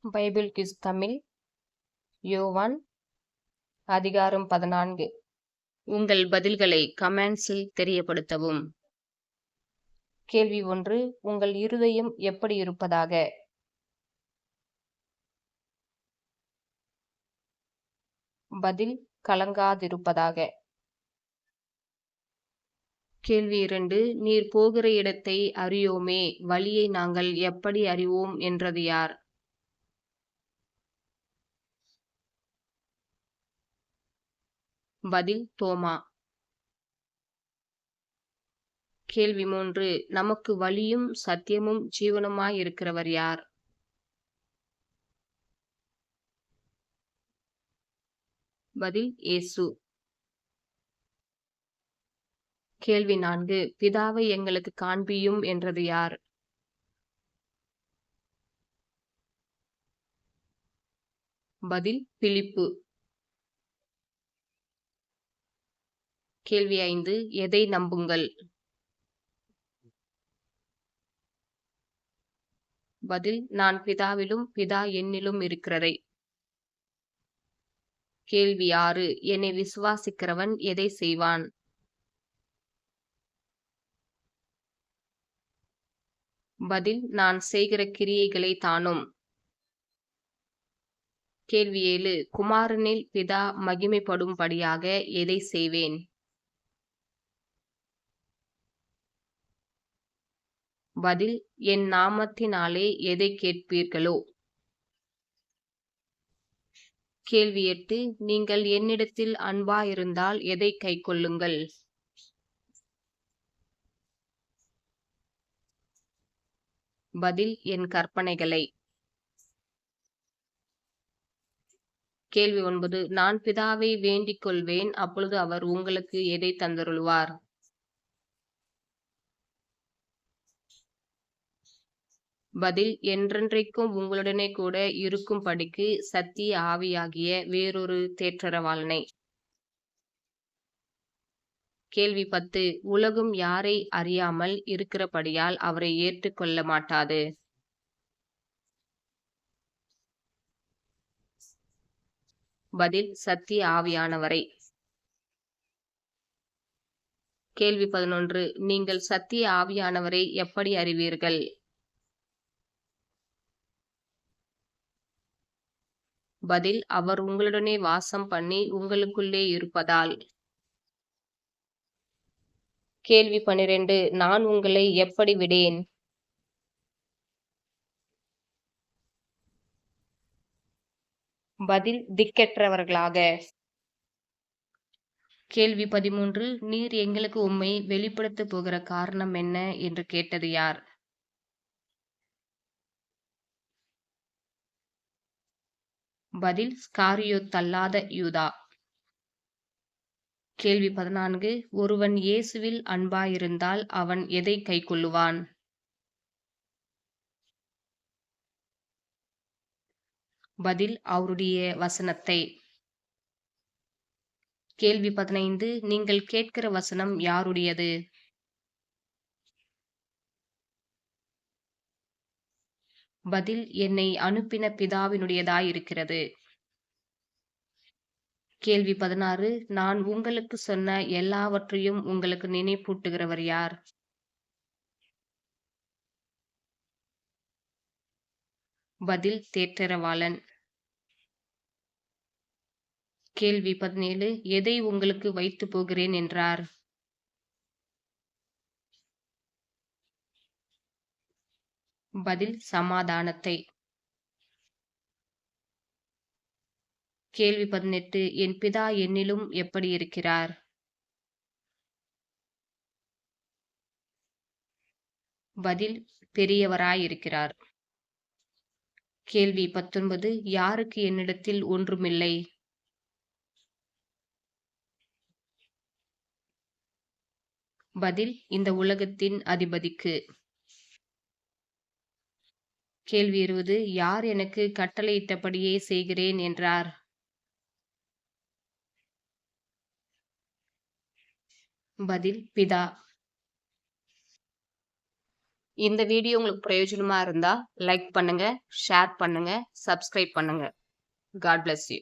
Bible kiss Tamil யோவான் அதிகாரம் 14. உங்கள் பதில்களை கமெண்ட்ஸில் தெரியப்படுத்தவும். கேள்வி 1. உங்கள் இருதயம் எப்படி இருப்பதாக? பதில் கலங்காதிருப்பதாக. கேள்வி 2. நீர் போகிற இடத்தை அறியோமே, வழியை நாங்கள் எப்படி அறிவோம் என்றது யார்? பதில் தோமா. கேள்வி 3. நமக்கு வழியும் சத்தியமும் ஜீவனுமாயிருக்கிறவர் யார்? பதில் இயேசு. கேள்வி 4. பிதாவை எங்களுக்கு காண்பியும் என்றது யார்? பதில் பிலிப்பு. கேள்வி 5. எதை நம்புங்கள்? பதில் நான் பிதாவிலும் பிதா என்னிலும் இருக்கிறதை. கேள்வி 6. என்னை விசுவாசிக்கிறவன் எதை செய்வான்? பதில் நான் செய்கிற கிரியைகளை தானும். கேள்வி 7. குமாரனில் பிதா மகிமைப்படும்படியாக எதை செய்வேன்? பதில் என் நாமத்தினாலே எதை கேட்பீர்களோ. கேள்வி 8. நீங்கள் என்னிடத்தில் அன்பாயிருந்தால் எதை கைக்கொள்ளுங்கள்? பதில் என் கற்பனைகளை. கேள்வி 9. நான் பிதாவை வேண்டிக் கொள்வேன், அப்பொழுது அவர் உங்களுக்கு எதை தந்தருளுவார்? பதில் என்றென்றைக்கும் உங்களுடனே கூட இருக்கும்படிக்கு சத்திய ஆவியாகிய வேறொரு தேற்றரவாளனை. கேள்வி 10. உலகம் யாரை அறியாமல் இருக்கிறபடியால் அவரை ஏற்றுக்கொள்ள மாட்டாது. பதில் சத்திய ஆவியானவரை. கேள்வி 11. நீங்கள் சத்திய ஆவியானவரை எப்படி அறிவீர்கள்? பதில் அவர் உங்களுடனே வாசம் பண்ணி உங்களுக்குள்ளே இருப்பதால். கேள்வி 12. நான் உங்களை எப்படி விடேன்? பதில் திக்கற்றவர்களாக. கேள்வி 13. நீர் எங்களுக்கு உம்மை வெளிப்படுத்தப் போகிற காரணம் என்ன என்று கேட்டது யார்? பதில் ஸ்காரியோத்தல்லாத யூதா. கேள்வி 14. ஒருவன் இயேசுவில் அன்பாயிருந்தால் அவன் எதை கைக்கொள்ளுவான்? பதில் அவருடைய வசனத்தை. கேள்வி 15. நீங்கள் கேட்கிற வசனம் யாருடையது? பதில் என்னை அனுப்பின பிதாவினுடையதாயிருக்கிறது. கேள்வி 16. நான் உங்களுக்கு சொன்ன எல்லாவற்றையும் உங்களுக்கு நினைப்பூட்டுகிறவர் யார்? பதில் தேற்றரவாளன். கேள்வி 17. எதை உங்களுக்கு வைத்து போகிறேன் என்றார்? பதில் சமாதானத்தை. கேள்வி 18. என் பிதா என்னிலும் எப்படி இருக்கிறார்? பதில் பெரியவராயிருக்கிறார். கேள்வி 19. யாருக்கு என்னிடத்தில் ஒன்றுமில்லை? பதில் இந்த உலகத்தின் அதிபதிக்கு. கேள்வி 20. யார் எனக்கு கட்டளையிட்டபடியே செய்கிறேன் என்றார்? பதில் பிதா. இந்த வீடியோ உங்களுக்கு பிரயோஜனமா இருந்தா லைக் பண்ணுங்க, ஷேர் பண்ணுங்க, சப்ஸ்கிரைப் பண்ணுங்க. God bless you.